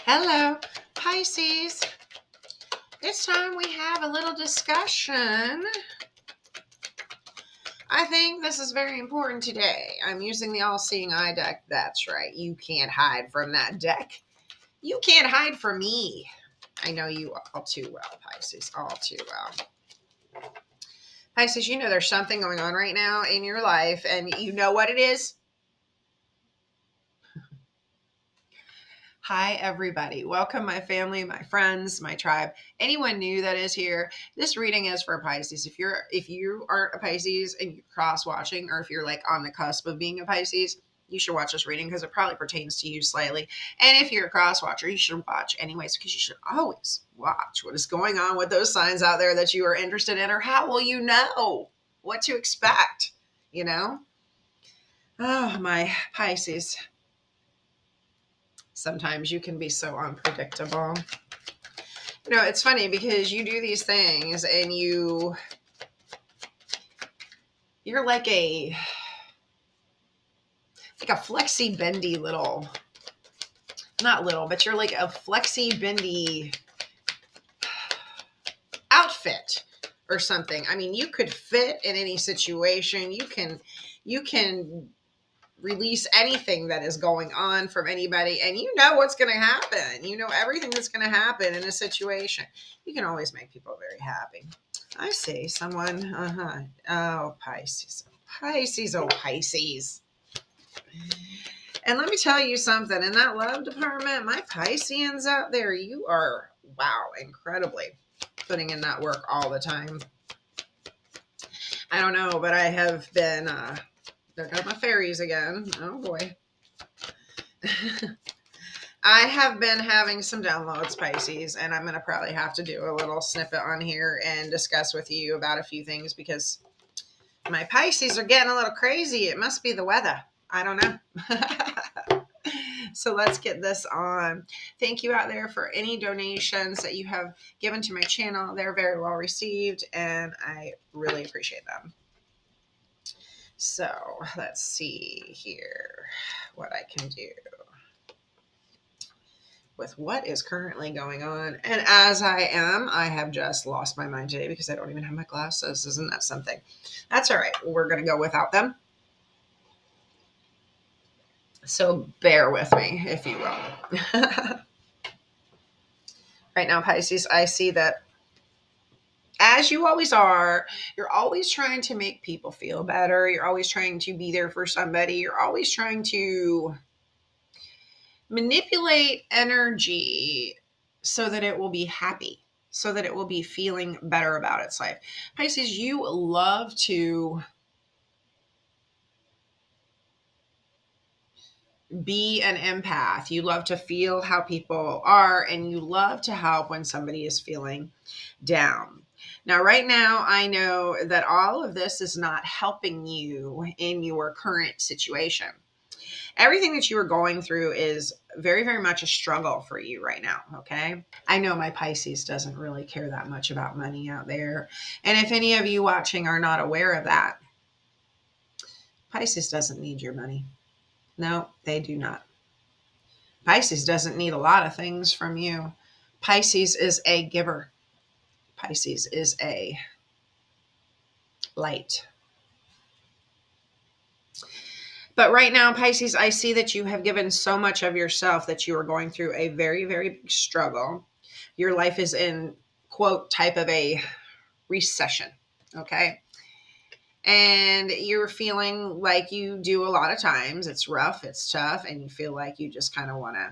Hello, Pisces. It's time we have a little discussion. I think this is very important today. I'm using the All-Seeing Eye deck. That's right. You can't hide from that deck. You can't hide from me. I know you all too well, Pisces. All too well. Pisces, you know there's something going on right now in your life, and you know what it is? Hi, everybody. Welcome, my family, my friends, my tribe, anyone new that is here. This reading is for Pisces. If you aren't a Pisces and you're cross watching, or if you're like on the cusp of being a Pisces, you should watch this reading because it probably pertains to you slightly. And if you're a cross watcher, you should watch anyways, because you should always watch what is going on with those signs out there that you are interested in, or how will you know what to expect? You know? Oh, my Pisces. Sometimes you can be so unpredictable. It's funny because you do these things and you're like a flexy bendy little, not little, but you're like a flexy bendy outfit or something. I mean, you could fit in any situation. You can release anything that is going on from anybody, and you know what's going to happen. You know everything that's going to happen in a situation. You can always make people very happy. I see someone. Oh, Pisces. Pisces. Oh, Pisces. And let me tell you something. In that love department, my Pisceans out there, you are, wow, incredibly putting in that work all the time. I don't know, but I have been, there go my fairies again. Oh, boy. I have been having some downloads, Pisces, and I'm going to probably have to do a little snippet on here and discuss with you about a few things because my Pisces are getting a little crazy. It must be the weather. I don't know. So let's get this on. Thank you out there for any donations that you have given to my channel. They're very well received, and I really appreciate them. So let's see here what I can do with what is currently going on. And as I have just lost my mind today because I don't even have my glasses. Isn't that something? That's all right. We're going to go without them. So bear with me, if you will. Right now, Pisces, I see that as you always are, you're always trying to make people feel better. You're always trying to be there for somebody. You're always trying to manipulate energy so that it will be happy, so that it will be feeling better about its life. Pisces, you love to be an empath. You love to feel how people are, and you love to help when somebody is feeling down. Now, right now, I know that all of this is not helping you in your current situation. Everything that you are going through is very, very much a struggle for you right now, okay? I know my Pisces doesn't really care that much about money out there. And if any of you watching are not aware of that, Pisces doesn't need your money. No, they do not. Pisces doesn't need a lot of things from you. Pisces is a giver. Pisces is a light. But right now, Pisces, I see that you have given so much of yourself that you are going through a very, very big struggle. Your life is in, quote, type of a recession, okay? And you're feeling like you do a lot of times. It's rough, it's tough, and you feel like you just kind of want to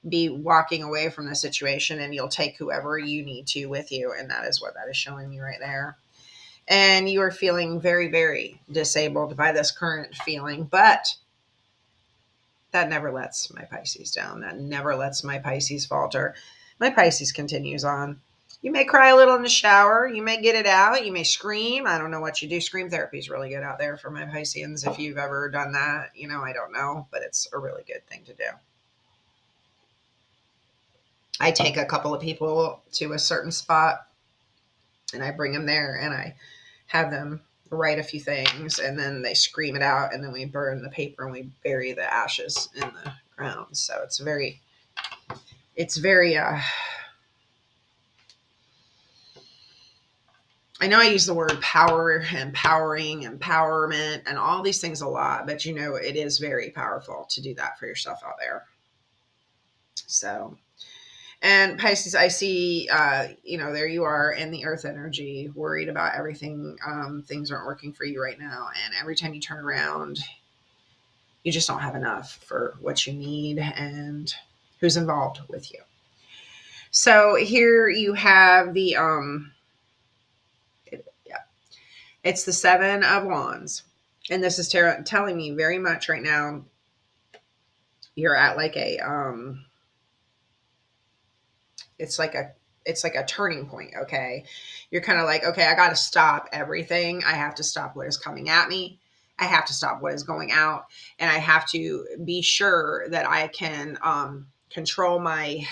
be walking away from the situation, and you'll take whoever you need to with you. And that is what that is showing me right there. And you are feeling very, very disabled by this current feeling, but that never lets my Pisces down. That never lets my Pisces falter. My Pisces continues on. You may cry a little in the shower. You may get it out. You may scream. I don't know what you do. Scream therapy is really good out there for my Pisceans. If you've ever done that, I don't know, but it's a really good thing to do. I take a couple of people to a certain spot and I bring them there and I have them write a few things and then they scream it out and then we burn the paper and we bury the ashes in the ground. So it's very, it's very I know I use the word power, empowering, empowerment, and all these things a lot, but it is very powerful to do that for yourself out there. So, and Pisces, I see, there you are in the earth energy, worried about everything. Things aren't working for you right now. And every time you turn around, you just don't have enough for what you need and who's involved with you. So here you have the, yeah, it's the Seven of Wands. And this is telling me very much right now, you're at like it's like a it's like a turning point. Okay, you're kind of like, okay, I got to stop everything. I have to stop what is coming at me. I have to stop what is going out, and I have to be sure that I can control my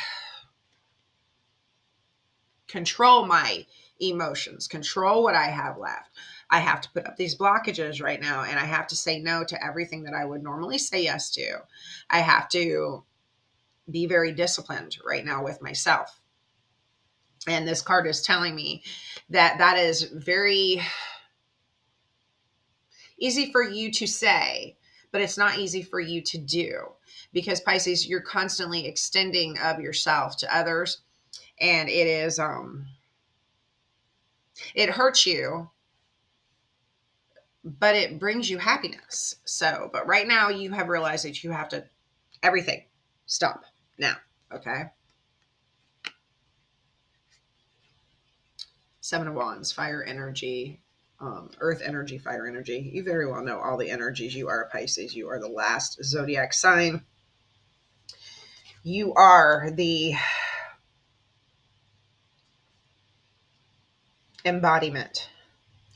emotions, control what I have left. I have to put up these blockages right now, and I have to say no to everything that I would normally say yes to. I have to be very disciplined right now with myself. And this card is telling me that that is very easy for you to say, but it's not easy for you to do, because Pisces, you're constantly extending of yourself to others, and it hurts you, but it brings you happiness. So, but right now you have realized that you have to everything stop now. Okay. Seven of Wands, fire energy, earth energy, fire energy. You very well know all the energies. You are a Pisces. You are the last zodiac sign. You are the embodiment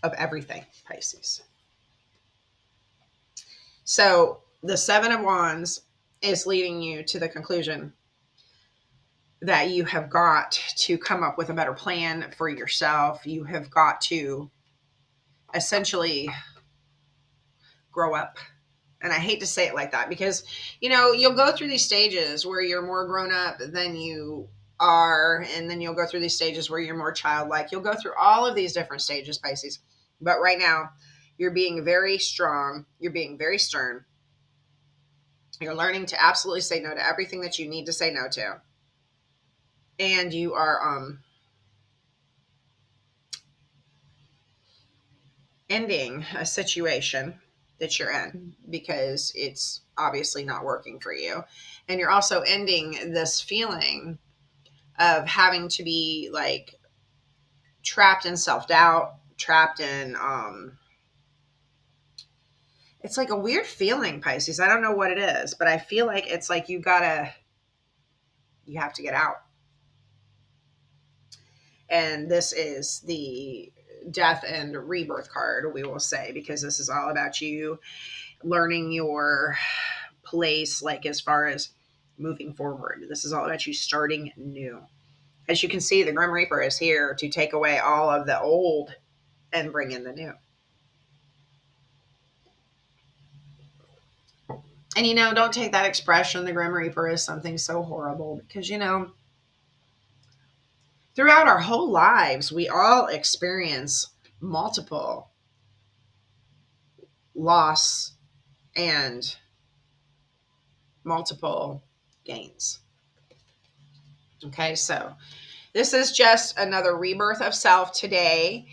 of everything, Pisces. So the Seven of Wands is leading you to the conclusion that you have got to come up with a better plan for yourself. You have got to essentially grow up. And I hate to say it like that, because you'll go through these stages where you're more grown up than you are, and then you'll go through these stages where you're more childlike. You'll go through all of these different stages, Pisces. But right now, you're being very strong, you're being very stern, you're learning to absolutely say no to everything that you need to say no to, and you are ending a situation that you're in because it's obviously not working for you. And you're also ending this feeling of having to be like trapped in self-doubt, trapped in it's like a weird feeling, Pisces. I don't know what it is, but I feel like it's like you have to get out. And this is the death and rebirth card, we will say, because this is all about you learning your place, like as far as moving forward. This is all about you starting new. As you can see, the Grim Reaper is here to take away all of the old and bring in the new. And don't take that expression, the Grim Reaper, is something so horrible, because throughout our whole lives, we all experience multiple loss and multiple gains. Okay, so this is just another rebirth of self today.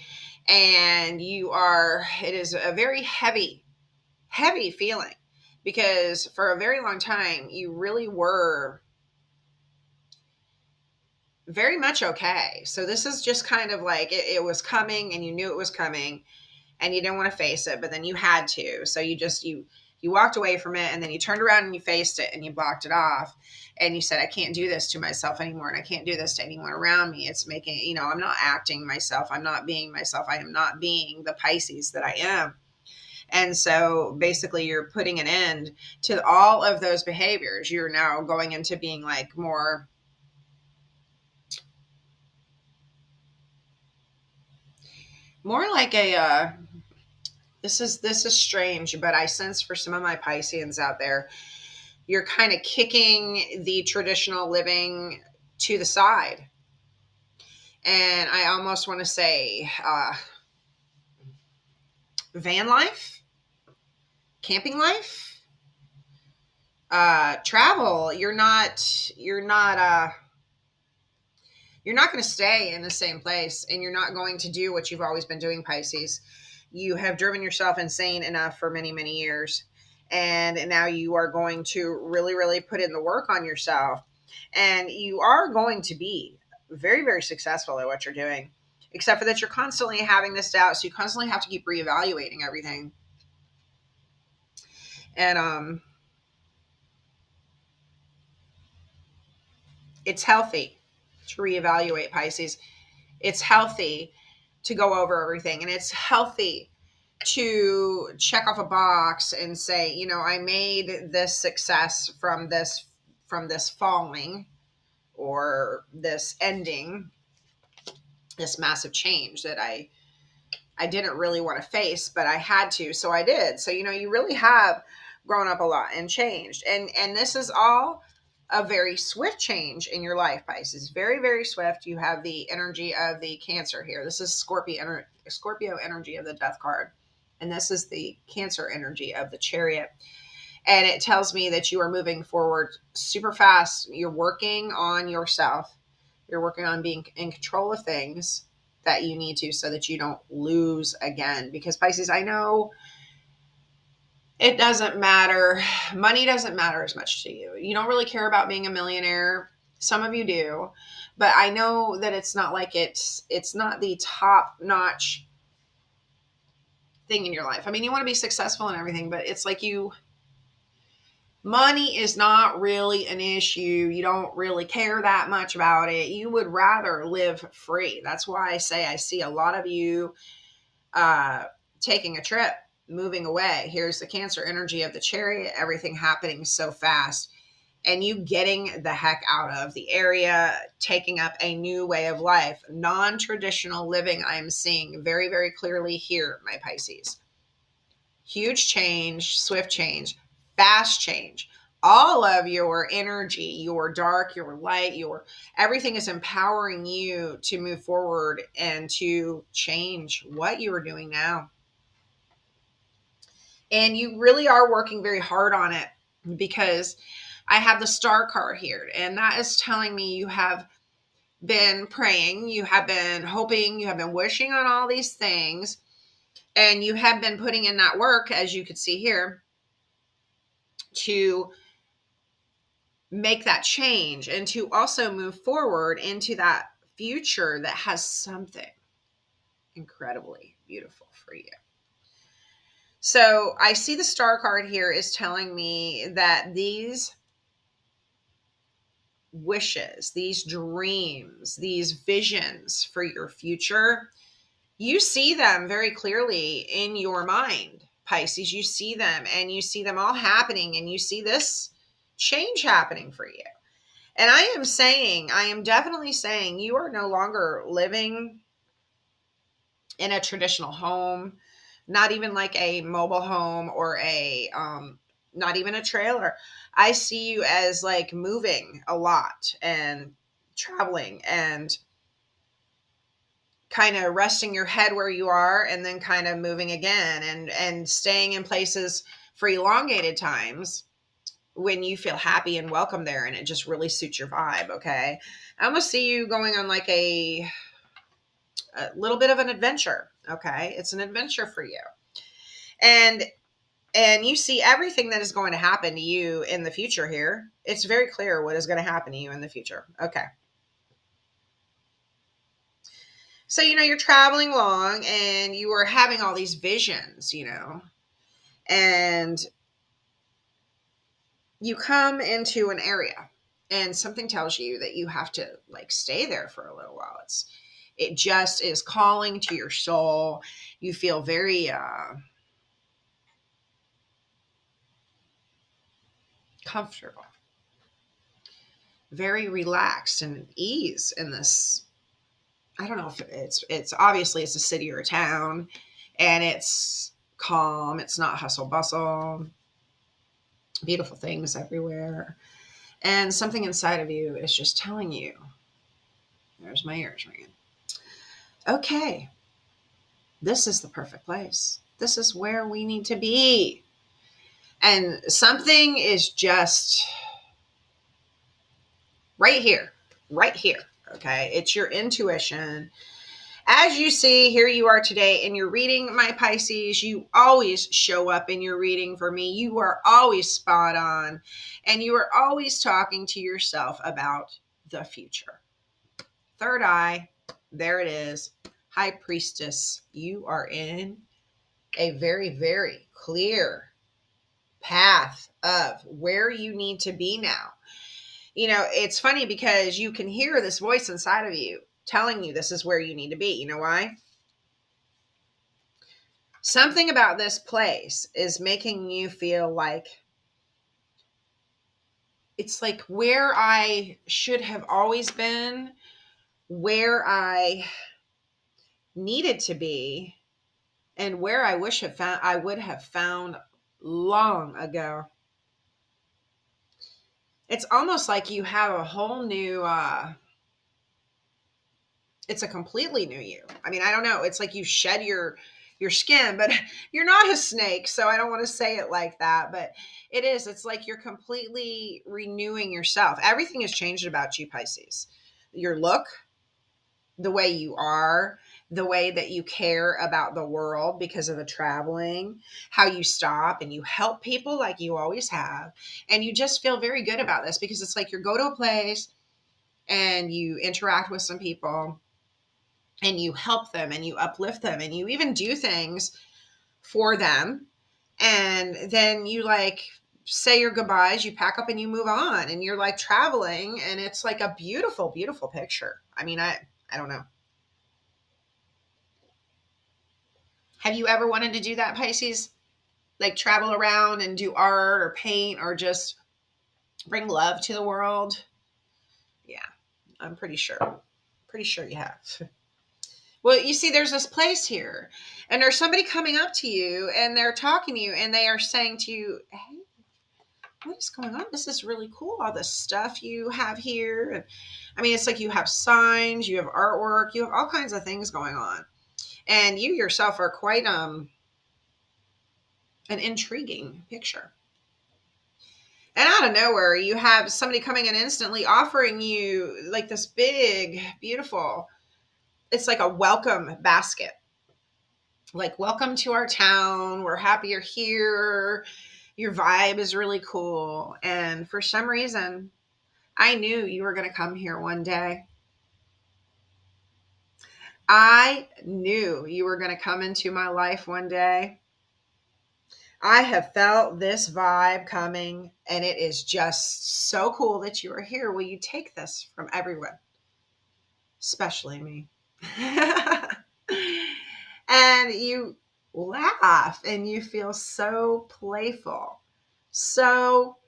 And it is a very heavy, heavy feeling, because for a very long time, you really were very much okay. So this is just kind of like it was coming, and you knew it was coming, and you didn't want to face it, but then you had to. So you walked away from it, and then you turned around and you faced it and you blocked it off, and you said, I can't do this to myself anymore, and I can't do this to anyone around me. It's making, I'm not acting myself. I'm not being myself. I am not being the Pisces that I am. And so basically you're putting an end to all of those behaviors. You're now going into being like more like this is strange, but I sense for some of my Pisceans out there, You're kind of kicking the traditional living to the side. And I almost want to say van life, camping life, travel. You're not going to stay in the same place, and you're not going to do what you've always been doing, Pisces. You have driven yourself insane enough for many, many years. And now you are going to really, really put in the work on yourself. And you are going to be very, very successful at what you're doing, except for that you're constantly having this doubt. So you constantly have to keep reevaluating everything. And it's healthy to reevaluate, Pisces. It's healthy to go over everything. And it's healthy to check off a box and say, you know, I made this success from this falling or this ending, this massive change that I didn't really want to face, but I had to, so I did. So, you know, you really have grown up a lot and changed. And this is all a very swift change in your life, Pisces. Very, very swift. You have the energy of the Cancer here. This is Scorpio energy of the Death card. And this is the Cancer energy of the Chariot. And it tells me that you are moving forward super fast. You're working on yourself. You're working on being in control of things that you need to, so that you don't lose again. Because Pisces, I know it doesn't matter. Money doesn't matter as much to you. You don't really care about being a millionaire. Some of you do, but I know that it's not like it's not the top notch thing in your life. I mean, you want to be successful and everything, but it's like money is not really an issue. You don't really care that much about it. You would rather live free. That's why I say I see a lot of you taking a trip, moving away. Here's the Cancer energy of the Chariot, everything happening so fast, and you getting the heck out of the area, taking up a new way of life. Non-traditional living, I'm seeing very, very clearly here, my Pisces. Huge change, swift change, fast change. All of your energy, your dark, your light, your everything is empowering you to move forward and to change what you are doing now. And you really are working very hard on it, because I have the Star card here, and that is telling me you have been praying, you have been hoping, you have been wishing on all these things, and you have been putting in that work, as you could see here, to make that change and to also move forward into that future that has something incredibly beautiful for you. So I see the Star card here is telling me that these wishes, these dreams, these visions for your future, you see them very clearly in your mind, Pisces. You see them, and you see them all happening, and you see this change happening for you. And I am definitely saying you are no longer living in a traditional home, not even like a mobile home or not even a trailer. I see you as like moving a lot and traveling and kind of resting your head where you are, and then kind of moving again, and staying in places for elongated times when you feel happy and welcome there, and it just really suits your vibe. Okay, I almost see you going on like a little bit of an adventure. Okay, it's an adventure for you. And you see everything that is going to happen to you in the future here. It's very clear what is going to happen to you in the future. Okay. So, you know, you're traveling along and you are having all these visions, you know, and you come into an area and something tells you that you have to like stay there for a little while. It just is calling to your soul. You feel very comfortable, very relaxed and at ease in this. I don't know if it's obviously it's a city or a town, and it's calm. It's not hustle bustle. beautiful things everywhere. And something inside of you is just telling you, there's my ears ringing. Okay, this is the perfect place. This is where we need to be. And something is just right here, right here. Okay, it's your intuition. As you see, here you are today in your reading, my Pisces. You always show up in your reading for me. You are always spot on, and you are always talking to yourself about the future. Third eye, there it is. High Priestess, you are in a very, very clear path of where you need to be now. You know, it's funny because you can hear this voice inside of you telling you this is where you need to be. You know why? Something about this place is making you feel like it's like where I should have always been, where I needed to be, and where I would have found long ago. It's almost like you have a whole new it's a completely new you. I mean, I don't know. It's like you shed your skin, but you're not a snake, so I don't want to say it like that, but it is. It's like you're completely renewing yourself. Everything has changed about you, Pisces. Your look, the way you are, the way that you care about the world because of the traveling, how you stop and you help people like you always have. And you just feel very good about this because it's like you go to a place and you interact with some people and you help them and you uplift them and you even do things for them. And then you like say your goodbyes, you pack up and you move on and you're like traveling and it's like a beautiful, beautiful picture. I mean, I don't know. Have you ever wanted to do that, Pisces? Like travel around and do art or paint or just bring love to the world? Yeah, I'm pretty sure. Pretty sure you have. Well, you see, there's this place here, and there's somebody coming up to you, and they're talking to you, and they are saying to you, "Hey, what is going on? This is really cool. All this stuff you have here." And I mean, it's like you have signs, you have artwork, you have all kinds of things going on, and you yourself are quite an intriguing picture. And out of nowhere, you have somebody coming in instantly offering you like this big, beautiful. It's like a welcome basket, like welcome to our town, we're happy you're here, your vibe is really cool. And for some reason I knew you were going to come here one day. I knew you were going to come into my life one day. I have felt this vibe coming and it is just so cool that you are here. Will you take this from everyone, especially me? And you laugh and you feel so playful, so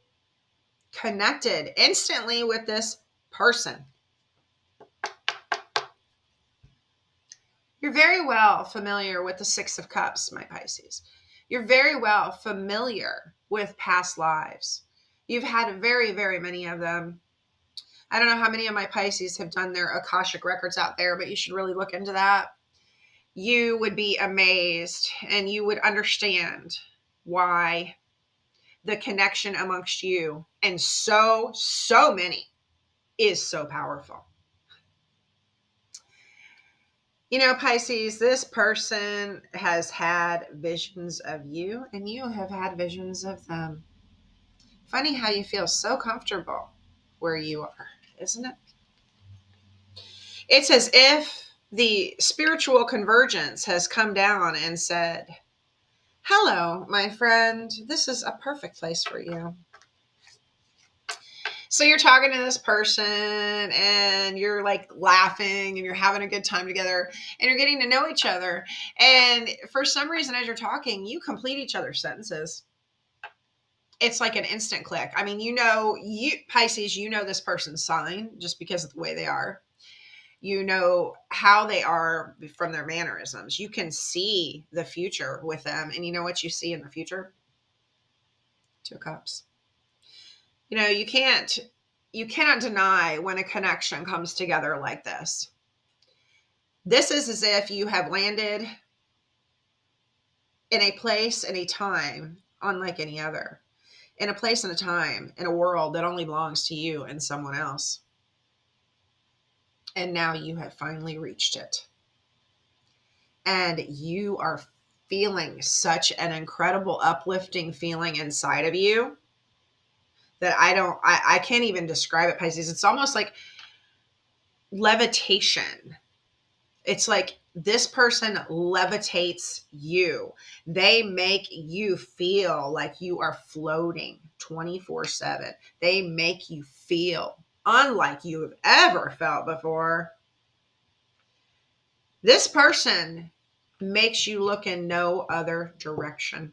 connected instantly with this person. You're very well familiar with the Six of Cups, my Pisces. You're very well familiar with past lives. You've had very, very many of them. I don't know how many of my Pisces have done their Akashic records out there, but you should really look into that. You would be amazed and you would understand why the connection amongst you and so many is so powerful. You know, Pisces, this person has had visions of you and you have had visions of them. Funny how you feel so comfortable where you are, isn't it? It's as if the spiritual convergence has come down and said, "Hello, my friend, this is a perfect place for you." So you're talking to this person and you're like laughing and you're having a good time together and you're getting to know each other. And for some reason, as you're talking, you complete each other's sentences. It's like an instant click. I mean, you Pisces, you know this person's sign just because of the way they are. You know how they are from their mannerisms. You can see the future with them. And you know what you see in the future? Two of Cups. You know, you cannot deny when a connection comes together like this. This is as if you have landed in a place and a time unlike any other. In a place and a time, in a world that only belongs to you and someone else. And now you have finally reached it. And you are feeling such an incredible uplifting feeling inside of you that I can't even describe it, Pisces. It's almost like levitation. It's like this person levitates you. They make you feel like you are floating 24/7. They make you feel unlike you have ever felt before. This person makes you look in no other direction.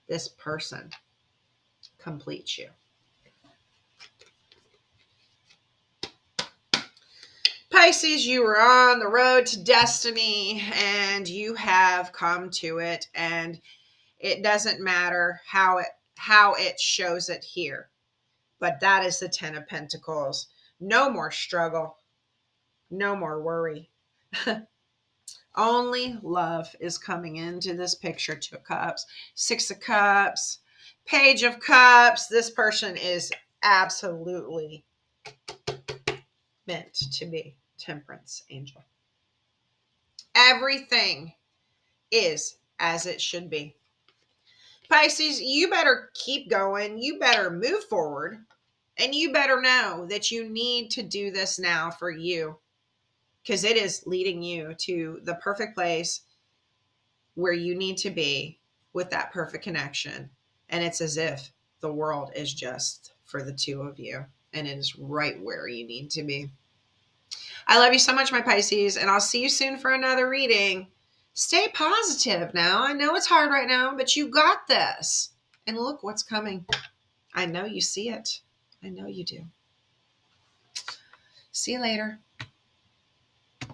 This person completes you. Pisces, you are on the road to destiny and you have come to it, and it doesn't matter how it shows it here. But that is the 10 of Pentacles. No more struggle, no more worry. Only love is coming into this picture. 2 of Cups, 6 of Cups, Page of Cups. This person is absolutely meant to be Temperance angel. Everything is as it should be. Pisces, you better keep going. You better move forward. And you better know that you need to do this now for you, because it is leading you to the perfect place where you need to be with that perfect connection. And it's as if the world is just for the two of you, and it is right where you need to be. I love you so much, my Pisces, and I'll see you soon for another reading. Stay positive now. I know it's hard right now, but you got this. And look what's coming. I know you see it. I know you do. See you later.